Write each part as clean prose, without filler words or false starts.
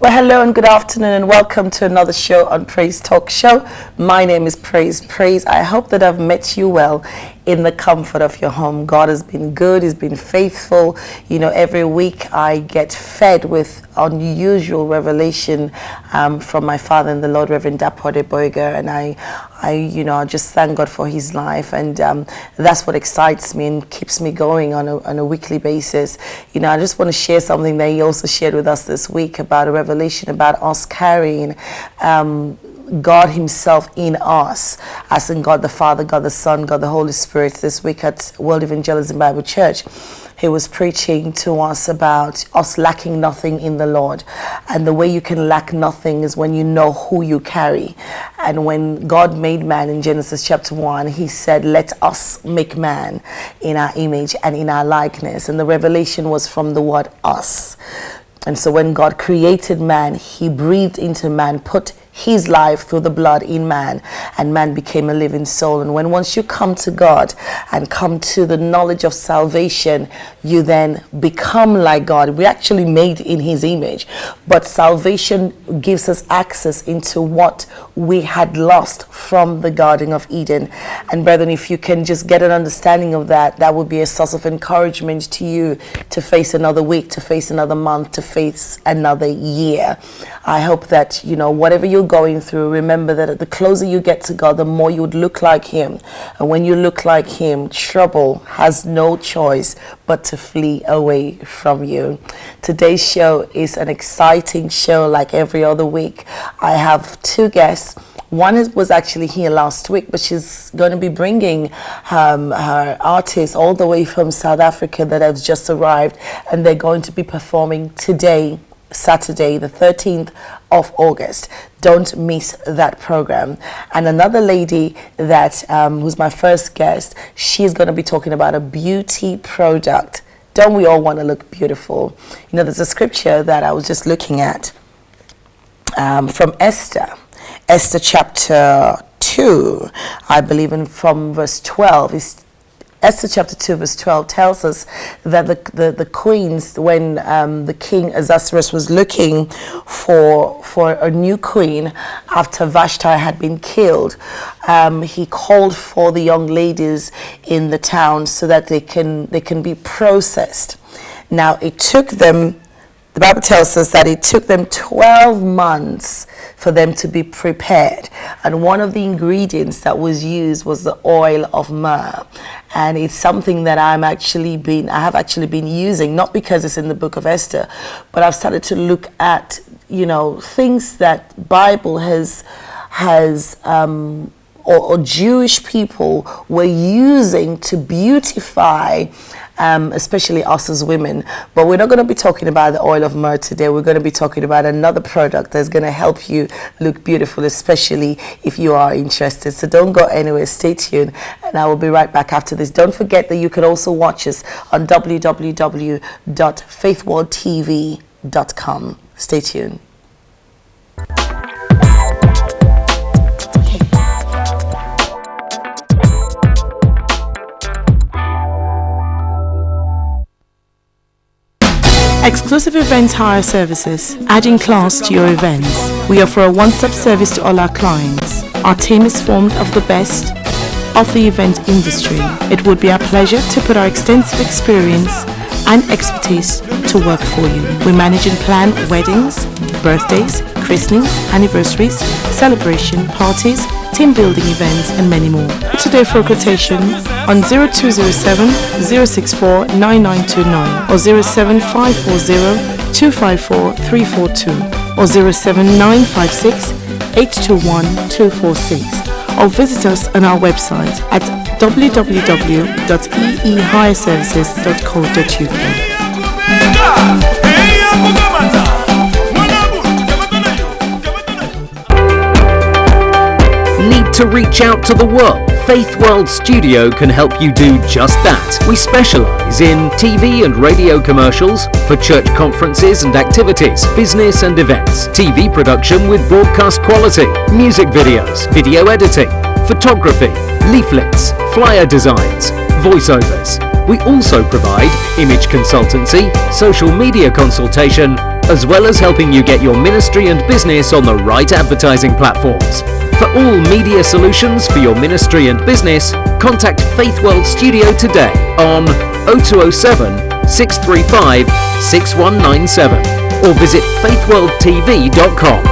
Well, hello and good afternoon, and welcome to another show on Praise Talk Show. My name is Praise. I hope that I've met you well in the comfort of your home. God has been good. He's been faithful. You know, every week I get fed with unusual revelation from my father in the Lord, Reverend Dapode Boyga, and I just thank God for his life, and that's what excites me and keeps me going on a weekly basis. You know, I just want to share something that he also shared with us this week about a revelation about us carrying God himself in us, as in God the Father, God the Son, God the Holy Spirit. This week at World Evangelism Bible Church, he was preaching to us about us lacking nothing in the Lord. And the way you can lack nothing is when you know who you carry. And when God made man in Genesis chapter 1, he said, let us make man in our image and in our likeness. And the revelation was from the word us. And so when God created man, he breathed into man, put his life through the blood in man, and man became a living soul. And when once you come to God and come to the knowledge of salvation, you then become like God. We're actually made in his image, but salvation gives us access into what we had lost from the Garden of Eden. And brethren, if you can just get an understanding of that, that would be a source of encouragement to you to face another week, to face another month, to face another year. I hope that, you know, whatever you're going through, remember that the closer you get to God, the more you would look like him. And when you look like him, trouble has no choice but to flee away from you. Today's show is an exciting show like every other week. I have two guests. One was actually here last week, but she's going to be bringing her artist all the way from South Africa that has just arrived, and they're going to be performing today, Saturday, the 13th of August. Don't miss that program. And another lady that who's my first guest, she's going to be talking about a beauty product. Don't we all want to look beautiful? You know, there's a scripture that I was just looking at from Esther chapter 2, I believe, and from verse 12. Esther chapter 2 verse 12 tells us that the queens, when the king Ahasuerus was looking for a new queen after Vashti had been killed, he called for the young ladies in the town so that they can be processed. Now it took them, the Bible tells us that it took them 12 months for them to be prepared. And one of the ingredients that was used was the oil of myrrh. And it's something that I have actually been using, not because it's in the book of Esther, but I've started to look at, you know, things that Bible or Jewish people were using to beautify especially us as women. But we're not going to be talking about the oil of myrrh today. We're going to be talking about another product that's going to help you look beautiful, especially if you are interested. So don't go anywhere. Stay tuned, and I will be right back after this. Don't forget that you can also watch us on www.faithworldtv.com. Stay tuned. Exclusive event hire services, adding class to your events. We offer a one-stop service to all our clients. Our team is formed of the best of the event industry. It would be our pleasure to put our extensive experience and expertise to work for you. We manage and plan weddings, birthdays, christenings, anniversaries, celebration, parties, team building events, and many more. Today for a quotation on 0207 064 9929 or 07540 254 342 or 07956 821 246, or visit us on our website at www.eehireservices.co.uk. Need to reach out to the world? Faith World Studio can help you do just that. We specialise in TV and radio commercials for church conferences and activities, business and events, TV production with broadcast quality, music videos, video editing, photography, leaflets, flyer designs, voiceovers. We also provide image consultancy, social media consultation, as well as helping you get your ministry and business on the right advertising platforms. For all media solutions for your ministry and business, contact Faith World Studio today on 0207 635 6197 or visit faithworldtv.com.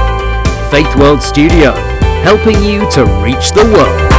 Faith World Studio, helping you to reach the world.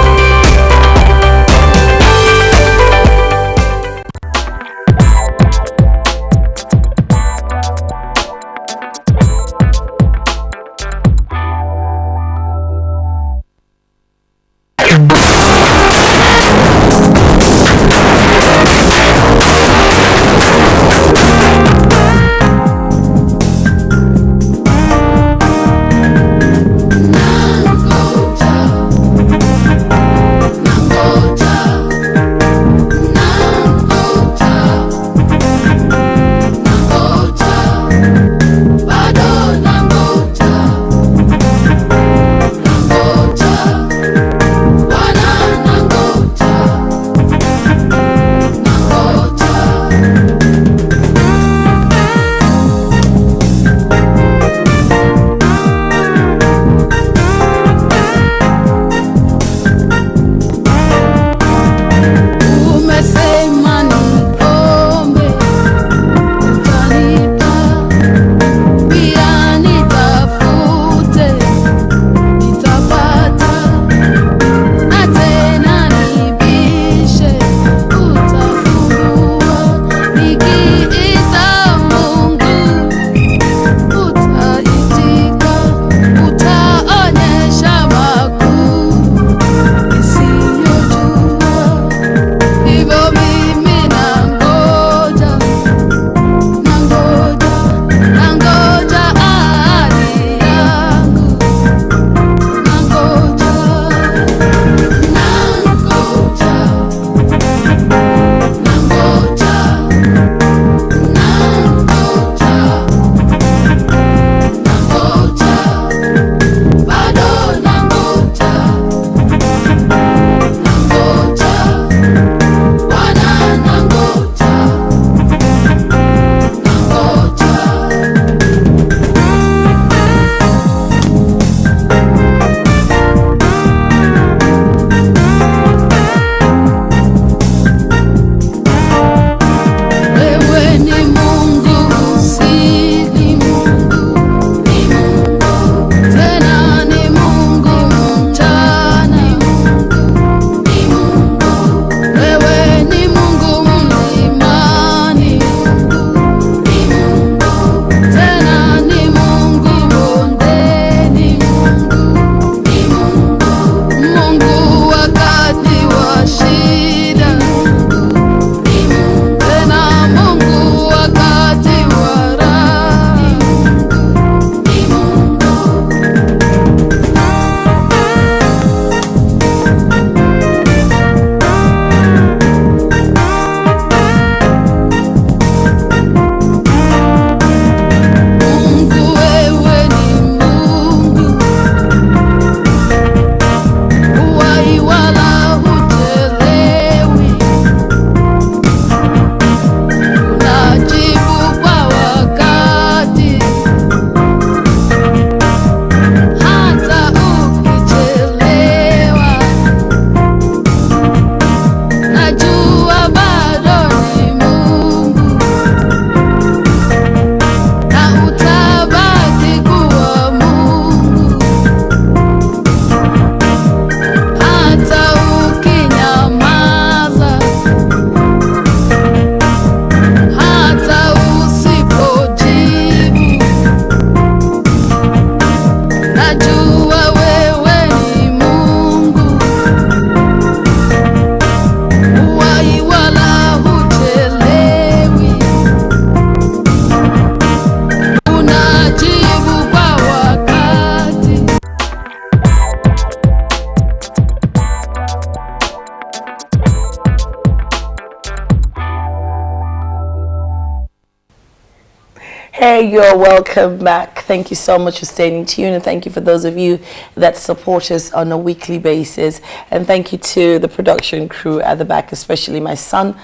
Hey, you're welcome back. Thank you so much for staying in tune, and thank you for those of you that support us on a weekly basis. And thank you to the production crew at the back, especially my son,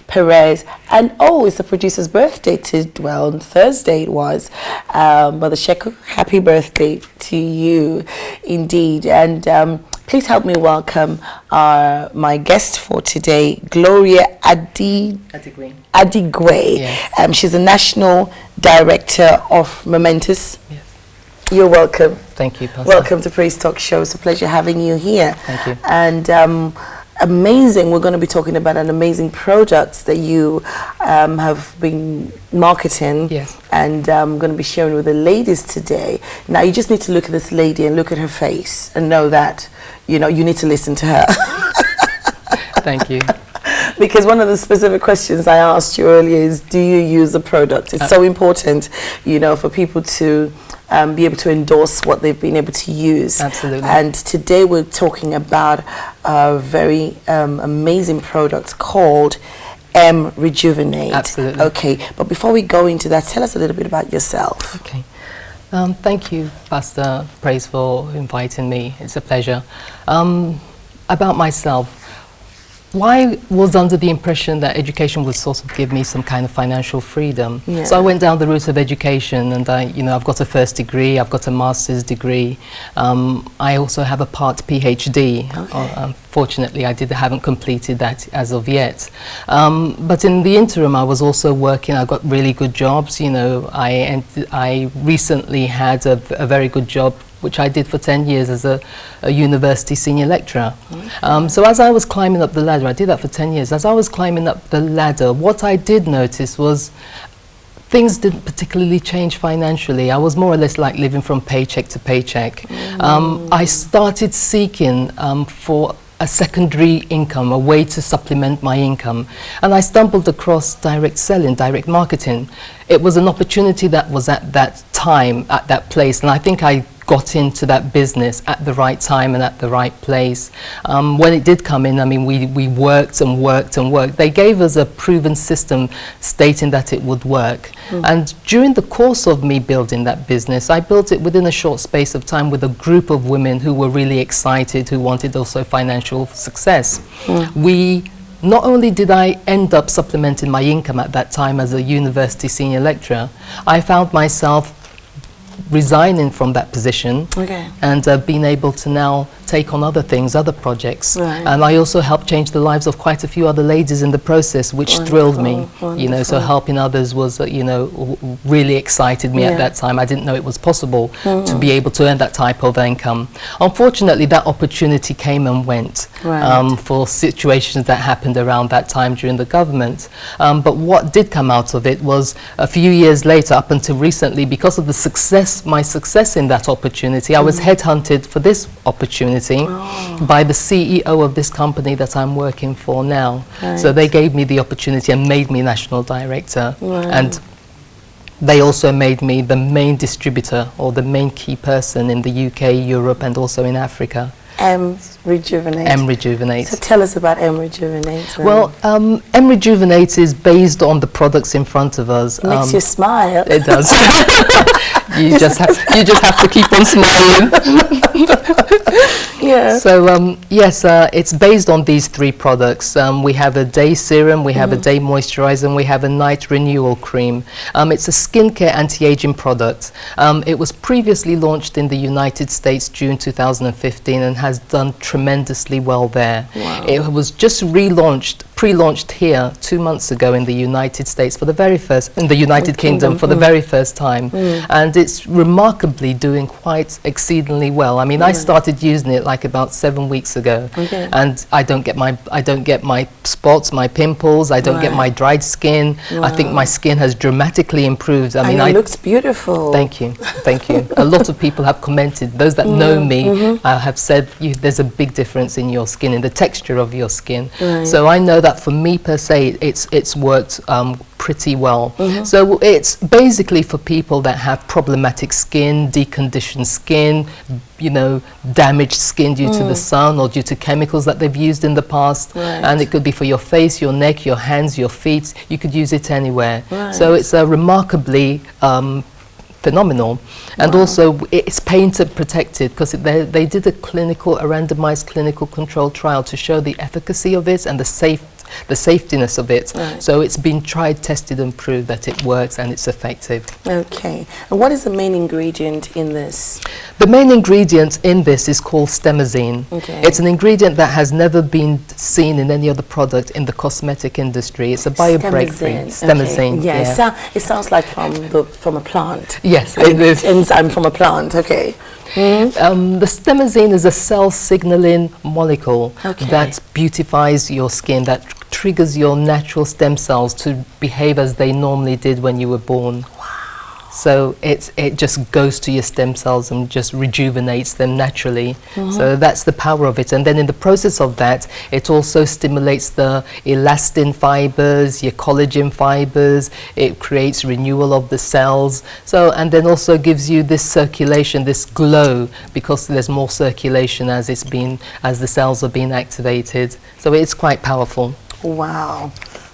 Perez. And it's the producer's birthday on Thursday it was. Brother Sheku, happy birthday to you indeed. And please help me welcome my guest for today, Gloria Adigwe. Yes. She's the National Director of Momentous. Yes. You're welcome. Thank you, Pastor. Welcome to Praise Talk Show. It's a pleasure having you here. Thank you. And amazing, we're going to be talking about an amazing product that you have been marketing. Yes. And I'm going to be sharing with the ladies today. Now, you just need to look at this lady and look at her face and know that, you need to listen to her. Thank you. Because one of the specific questions I asked you earlier is, do you use the product? It's so important, for people to be able to endorse what they've been able to use. Absolutely. And today we're talking about a very amazing product called Rejuvenate. Absolutely. Okay, but before we go into that, tell us a little bit about yourself. Okay. Thank you, Pastor Praise, for inviting me. It's a pleasure. About myself. I was under the impression that education would sort of give me some kind of financial freedom. Yeah. So I went down the route of education, and I've got a first degree, I've got a master's degree. I also have a part PhD. Okay. Unfortunately, I haven't completed that as of yet. But in the interim, I was also working. I got really good jobs. I recently had a very good job, which I did for 10 years as a university senior lecturer. Okay. So as I was climbing up the ladder, I did that for 10 years. As I was climbing up the ladder, what I did notice was things didn't particularly change financially. I was more or less like living from paycheck to paycheck. I started seeking for a secondary income, a way to supplement my income. And I stumbled across direct selling, direct marketing. It was an opportunity that was at that time, at that place, and I think I got into that business at the right time and at the right place. When it did come in, I mean, we worked and worked and worked. They gave us a proven system stating that it would work. And during the course of me building that business, I built it within a short space of time with a group of women who were really excited, who wanted also financial success. Not only did I end up supplementing my income at that time as a university senior lecturer, I found myself resigning from that position. Okay. And being able to now take on other things, other projects. Right. And I also helped change the lives of quite a few other ladies in the process, which thrilled me. So helping others was, really excited me at that time. I didn't know it was possible to be able to earn that type of income. Unfortunately, that opportunity came and went for situations that happened around that time during the government. But what did come out of it was a few years later, up until recently, because of the my success in that opportunity, I was headhunted for this opportunity by the CEO of this company that I'm working for now. Right. So they gave me the opportunity and made me national director. And they also made me the main distributor or the main key person in the UK, Europe, and also in Africa. Rejuvenate. Rejuvenate. So tell us about Rejuvenate. Well, Rejuvenate is based on the products in front of us. It makes you smile. It does. you just have to keep on smiling. Yeah. So yes, it's based on these three products. We have a day serum, we have a day moisturizer, and we have a night renewal cream. It's a skincare anti-aging product. It was previously launched in the United States June 2015 and has done tremendously well there. Wow. It was just pre-launched here 2 months ago in the United States for the very first, in the United Kingdom for the very first time. And it's remarkably doing quite exceedingly well. I mean, I started using it like about 7 weeks ago, and I don't get my spots, my pimples, I don't get my dried skin. I think my skin has dramatically improved. I mean, it looks beautiful. Thank you, thank you. A lot of people have commented. Those that know me have said there's a big difference in your skin, in the texture of your skin. So I know that for me per se, it's worked pretty well. So it's basically for people that have problematic skin, deconditioned skin, damaged skin due to the sun or due to chemicals that they've used in the past. And it could be for your face, your neck, your hands, your feet. You could use it anywhere. So it's a remarkably phenomenal. And also it's patent protected because they did a randomized clinical control trial to show the efficacy of it and the the safetiness of it. Right. So it's been tried, tested and proved that it works and it's effective. Okay. And what is the main ingredient in this? The main ingredient in this is called Stemezine. Okay. It's an ingredient that has never been seen in any other product in the cosmetic industry. It's a bio-breakthrough. Stemezine. Okay. Yeah. It sounds like from a plant. Yes, it is. Enzyme from a plant. Okay. The Stemezine is a cell-signaling molecule that beautifies your skin, that triggers your natural stem cells to behave as they normally did when you were born. So it just goes to your stem cells and just rejuvenates them naturally. So that's the power of it. And then in the process of that, it also stimulates the elastin fibers, your collagen fibers. It creates renewal of the cells. So, and then also gives you this circulation, this glow, because there's more circulation as the cells are being activated. So it's quite powerful. Wow.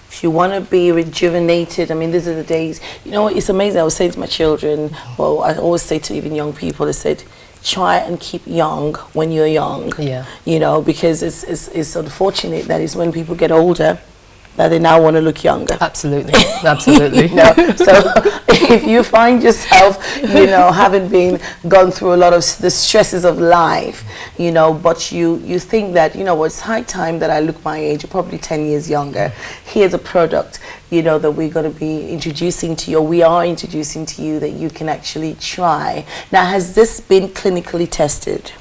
If you want to be rejuvenated, I mean, these are the days. You know, it's amazing. I was saying to my children, well, I always say to even young people, I said, try and keep young when you're young. Yeah. You know, because it's unfortunate that it's when people get older that they now want to look younger. Absolutely, absolutely. You know? So if you find yourself, you know, having gone through a lot of the stresses of life, you know, but you think that, you know, it's high time that I look my age, you're probably 10 years younger. Here's a product, you know, that we're going to be introducing to you, or we are introducing to you, that you can actually try. Now, has this been clinically tested?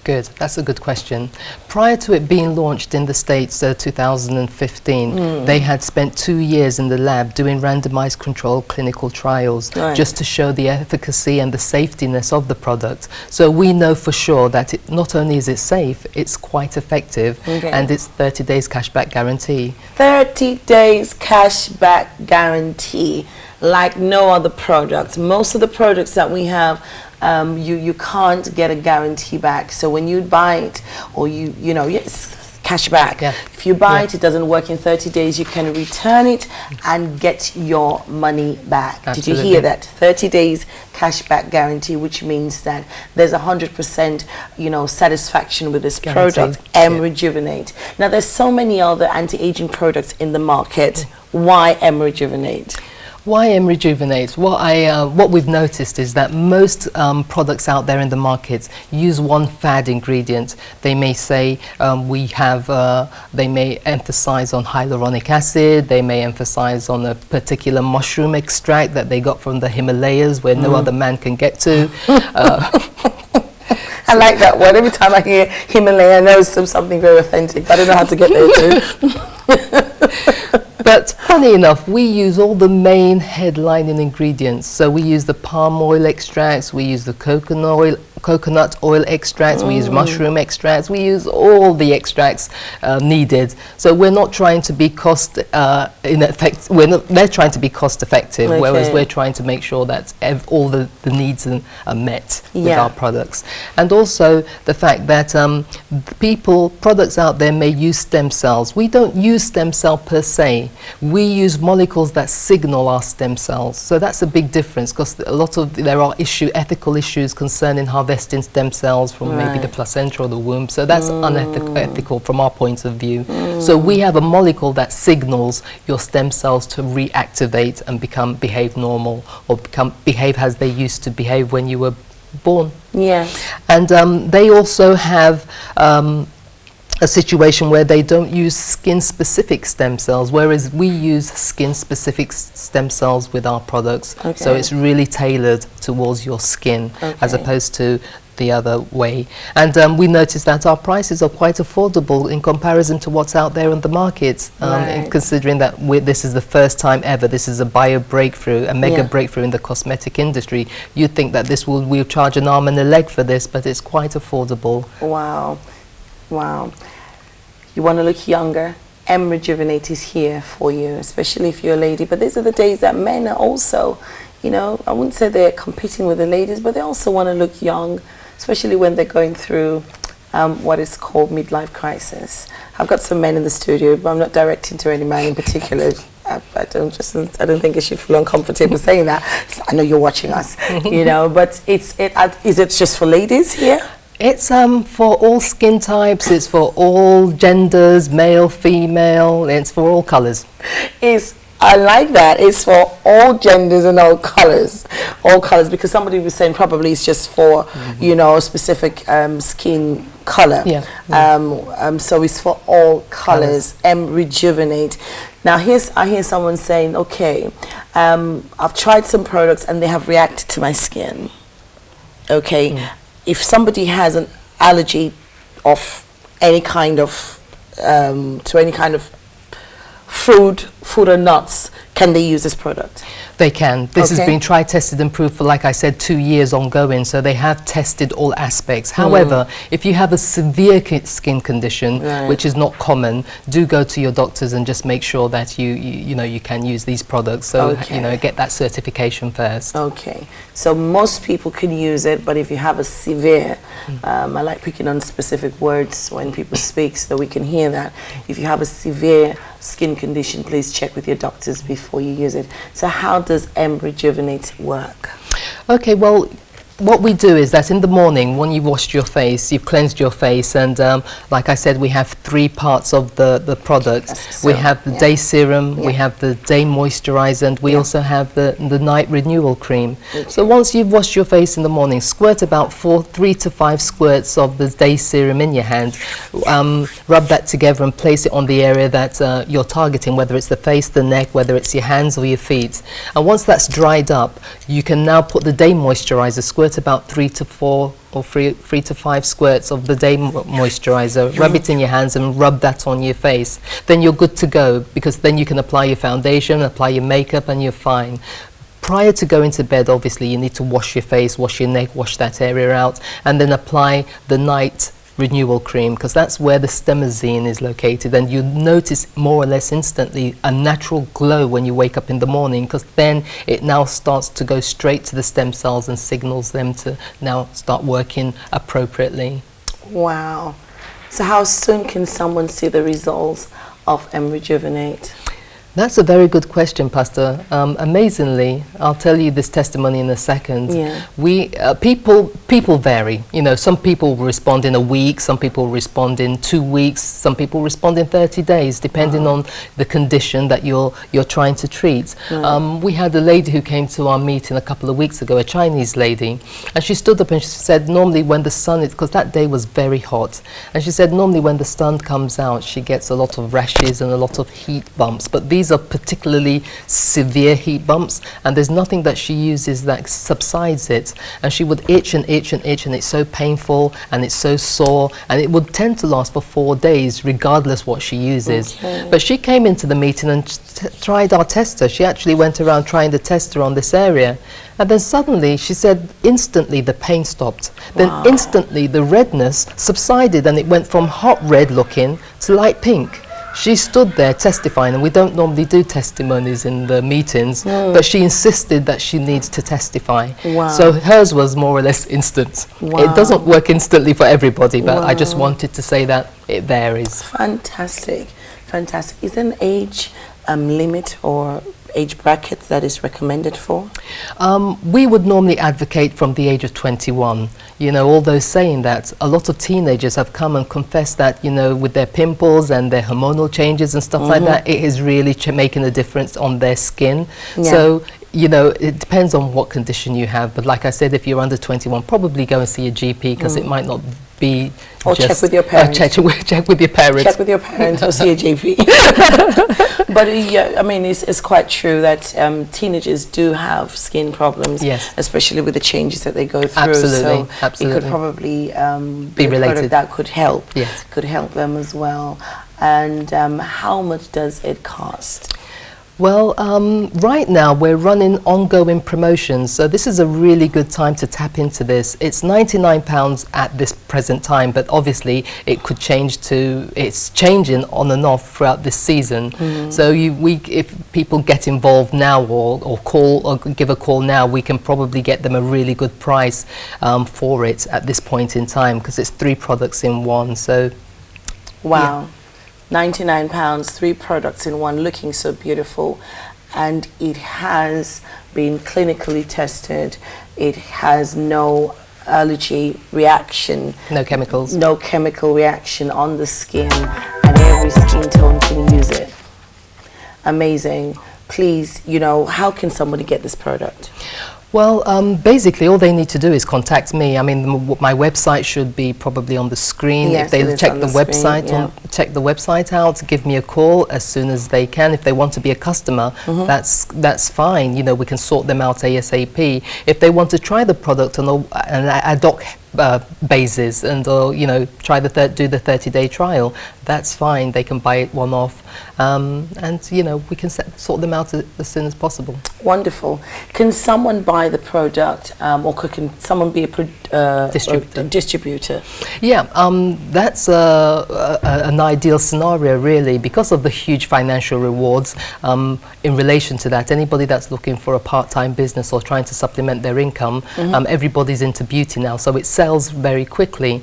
Good, that's a good question. Prior to it being launched in the States, 2015, they had spent 2 years in the lab doing randomized controlled clinical trials just to show the efficacy and the safetiness of the product. So we know for sure that not only is it safe, it's quite effective, and it's 30 days cashback guarantee. 30 days cashback guarantee, like no other product. Most of the products that we have, you can't get a guarantee back. So when you buy it, or you know, yes, cash back. Yeah. If you buy it doesn't work in 30 days, you can return it and get your money back. Absolutely. Did you hear that? 30 days cash back guarantee, which means that there's 100%, you know, satisfaction with this product, Rejuvenate. Now, there's so many other anti-aging products in the market. Why Rejuvenate? Why Rejuvenate? What we've noticed is that most products out there in the market use one fad ingredient. They may say they may emphasize on hyaluronic acid, they may emphasize on a particular mushroom extract that they got from the Himalayas where no other man can get to. I like that word. Every time I hear Himalaya, I know it's something very authentic, but I don't know how to get there too. But funny enough, we use all the main headlining ingredients. So we use the palm oil extracts, we use the coconut oil extracts, we use mushroom extracts, we use all the extracts needed. So we're not trying to be they're trying to be cost effective, whereas we're trying to make sure that all the needs are met with our products. And also the fact that products out there may use stem cells. We don't use stem cell per se. We use molecules that signal our stem cells. So that's a big difference, because there are ethical issues concerning harvesting stem cells from maybe the placenta or the womb. So that's unethical from our point of view. So we have a molecule that signals your stem cells to reactivate and behave normal, or behave as they used to behave when you were born. Yes. And they also have a situation where they don't use skin-specific stem cells, whereas we use skin-specific stem cells with our products. So it's really tailored towards your skin, as opposed to the other way. And we noticed that our prices are quite affordable in comparison to what's out there on the market, considering that this is the first time ever, this is a breakthrough, a mega breakthrough in the cosmetic industry. You'd think that we'll charge an arm and a leg for this, but it's quite affordable. Wow. Wow. You want to look younger? Rejuvenate is here for you, especially if you're a lady. But these are the days that men are also, you know, I wouldn't say they're competing with the ladies, but they also want to look young, especially when they're going through what is called midlife crisis. I've got some men in the studio, but I'm not directing to any man in particular. I don't think I should feel uncomfortable saying that. I know you're watching us, you know, but is it just for ladies here? It's for all skin types, it's for all genders, male, female, it's for all colours. I like that. It's for all genders and all colors, because somebody was saying probably it's just for you know, specific skin color. So it's for all colors. Rejuvenate. Now I hear someone saying, okay, I've tried some products and they have reacted to my skin. Okay, if somebody has an allergy of any kind of to any kind of food or nuts, can they use this product? They can. This has been tried, tested and proved for, like I said, 2 years ongoing, so they have tested all aspects. However, if you have a severe skin condition, which is not common, do go to your doctors and just make sure that you know you can use these products, so you know, get that certification first. Okay, so most people can use it, but if you have a severe, I like picking on specific words when people speak so that we can hear that. If you have a severe skin condition, please check with your doctors before you use it. So how does Rejuvenate work? Okay, well, what we do is that in the morning, when you've washed your face, you've cleansed your face, and like I said, we have 3 parts of the product. We have the day serum, we have the day moisturizer, and we also have the night renewal cream. So once you've washed your face in the morning, squirt about 3 to 5 squirts of the day serum in your hand, rub that together and place it on the area that you're targeting, whether it's the face, the neck, whether it's your hands or your feet. And once that's dried up, you can now put the day moisturizer, squirt about 3 to 4 or 3 to 5 squirts of the day moisturizer, rub it in your hands and rub that on your face. Then you're good to go, because then you can apply your foundation, apply your makeup, and you're fine. Prior to going to bed, obviously, you need to wash your face, wash your neck, wash that area out, and then apply the night renewal cream, because that's where the Stemezine is located, and you notice more or less instantly a natural glow when you wake up in the morning, because then it now starts to go straight to the stem cells and signals them to now start working appropriately. Wow. So how soon can someone see the results of Rejuvenate? That's a very good question, Pastor. Amazingly, I'll tell you this testimony in a second. We people vary. You know, some people respond in a week, some people respond in 2 weeks, some people respond in 30 days, depending on the condition that you're trying to treat. We had a lady who came to our meeting a couple of weeks ago, a Chinese lady, and she stood up and she said, normally when the sun is, because that day was very hot, and she said normally when the sun comes out, she gets a lot of rashes and a lot of heat bumps, but these are particularly severe heat bumps, and there's nothing that she uses that subsides it, and she would itch and itch and itch, and it's so painful and it's so sore, and it would tend to last for 4 days regardless what she uses. But she came into the meeting and tried our tester. She actually went around trying the tester on this area, and then suddenly she said instantly the pain stopped. Then instantly the redness subsided, and it went from hot red looking to light pink. She stood there testifying, and we don't normally do testimonies in the meetings, but she insisted that she needs to testify. So hers was more or less instant. It doesn't work instantly for everybody, but I just wanted to say that it varies. Fantastic, fantastic. Is there an age limit or age bracket that is recommended for? We would normally advocate from the age of 21. You know, although saying that, a lot of teenagers have come and confessed that, you know, with their pimples and their hormonal changes and stuff like that, it is really making a difference on their skin. So, you know, it depends on what condition you have. But like I said, if you're under 21, probably go and see a GP, because it might not be or just check with your parents. Check with your parents. Check with your parents or see a GP. But yeah, I mean, it's quite true that teenagers do have skin problems, especially with the changes that they go through. Absolutely, so it could probably be related. A product that could help. Could help them as well. And how much does it cost? Well, right now we're running ongoing promotions, so this is a really good time to tap into this. It's £99 at this present time, but obviously it could change to, it's changing on and off throughout this season. So if people get involved now or call or give a call now, we can probably get them a really good price for it at this point in time, because it's 3 products in one. So, wow. £99, 3 products in one, looking so beautiful, and it has been clinically tested. It has no allergy reaction. No chemicals. No chemical reaction on the skin, and every skin tone can use it. Amazing. Please, you know, how can somebody get this product? Well, basically, all they need to do is contact me. I mean, my website should be probably on the screen. Yes, if they check the website, screen, check the website out, give me a call as soon as they can. If they want to be a customer, that's fine. You know, we can sort them out ASAP. If they want to try the product on an ad hoc basis and you know, do the 30-day trial, that's fine. They can buy it one off, and you know, we can sort them out as soon as possible. Wonderful. Can someone buy the product, or can someone be a distributor? Yeah, that's an ideal scenario, really, because of the huge financial rewards. In relation to that, anybody that's looking for a part-time business or trying to supplement their income, everybody's into beauty now, so it sells very quickly.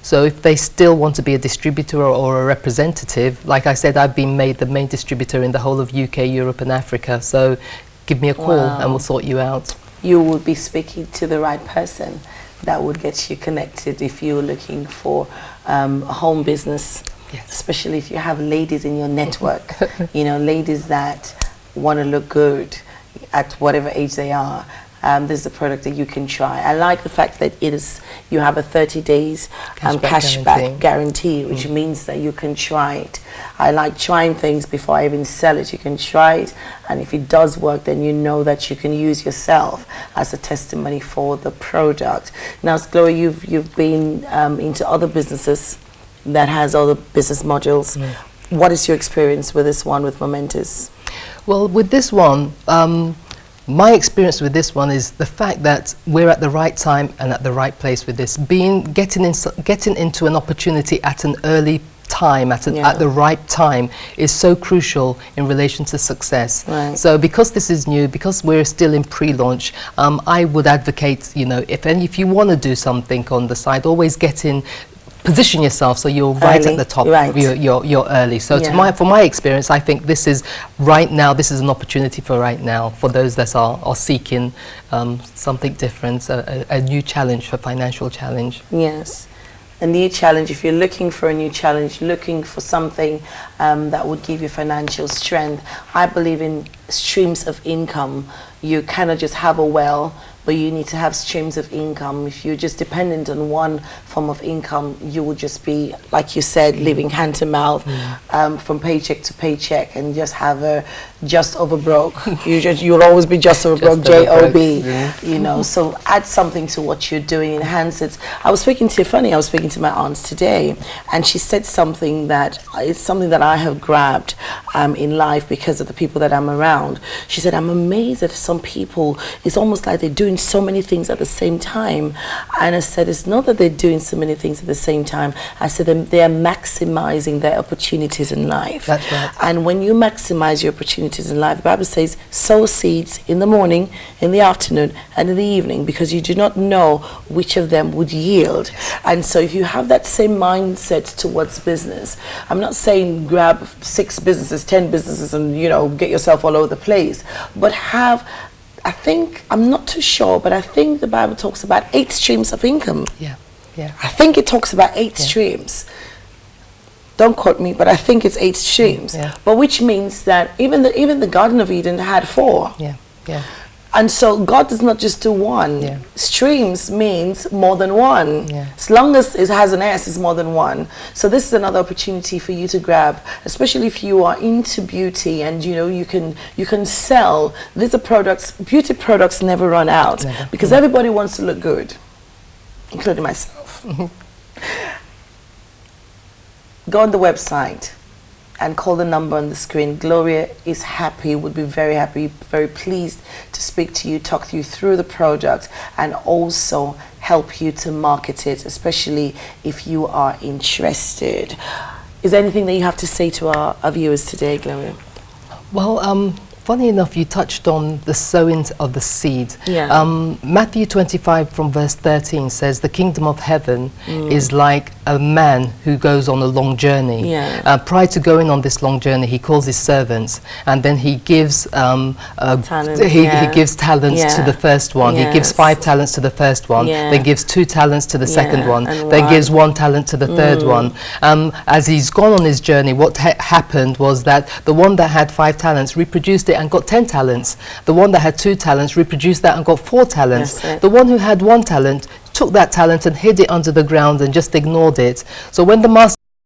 So if they still want to be a distributor or a representative, like I said, I've been made the main distributor in the whole of UK, Europe and Africa, so give me a call and we'll sort you out. You would be speaking to the right person that would get you connected if you're looking for a home business. Yes. Especially if you have ladies in your network, you know, ladies that want to look good at whatever age they are. This is a product that you can try. I like the fact that you have a 30 days cashback guarantee, which means that you can try it. I like trying things before I even sell it. You can try it, and if it does work, then you know that you can use yourself as a testimony for the product. Now, Gloria, you've been into other businesses that has other business modules. What is your experience with this one, with Momentous? Well, with this one, my experience with this one is the fact that we're at the right time and at the right place with this. Getting into an opportunity at an early time, at the right time, is so crucial in relation to success. Right. So because this is new, because we're still in pre-launch, I would advocate, you know, if you want to do something on the side, always position yourself so you're right at the top. Right. You're early. So for my experience, I think this is right now. This is an opportunity for right now for those that are seeking something different, a new challenge, a financial challenge. Yes, a new challenge. If you're looking for a new challenge, looking for something that would give you financial strength, I believe in streams of income. You cannot just have a well, but you need to have streams of income. If you're just dependent on one form of income, you will just be, like you said, living hand to mouth, from paycheck to paycheck, and just have just over broke. You'll always be just over broke, J-O-B. You know, so add something to what you're doing, enhance it. I was speaking to my aunt today, and she said something that it's something that I have grabbed in life because of the people that I'm around. She said, I'm amazed at some people, it's almost like they're doing so many things at the same time. And I said, it's not that they're doing so many things at the same time. I said, they're maximizing their opportunities in life. That's right. And when you maximize your opportunities in life, the Bible says, sow seeds in the morning, in the afternoon, and in the evening, because you do not know which of them would yield. And so if you have that same mindset towards business, I'm not saying grab 6 businesses, 10 businesses, and, you know, get yourself all over the place, but I'm not too sure, but I think the Bible talks about 8 streams of income. Yeah. I think it talks about 8 streams. Don't quote me, but I think it's 8 streams. But which means that even the Garden of Eden had 4. And so God does not just do one. Streams means more than one. As long as it has an S, it's more than one. So this is another opportunity for you to grab, especially if you are into beauty and you know you can sell. These are products. Beauty products never run out because everybody wants to look good, including myself. Go on the website and call the number on the screen. Gloria is happy, would be very happy, very pleased to speak to you, talk you through the product, and also help you to market it, especially if you are interested. Is there anything that you have to say to our viewers today, Gloria? Well, funny enough, you touched on the sowing of the seed. Yeah. Matthew 25 from verse 13 says, the kingdom of heaven is like a man who goes on a long journey. Yeah. Prior to going on this long journey, he calls his servants, and then he gives he gives talents to the first one. He gives 5 talents to the first one, then gives 2 talents to the second one, then gives 1 talent to the third one. As he's gone on his journey, what happened was that the one that had 5 talents reproduced it and got 10 talents. The one that had 2 talents reproduced that and got 4 talents. The one who had 1 talent took that talent and hid it under the ground and just ignored it. So when the master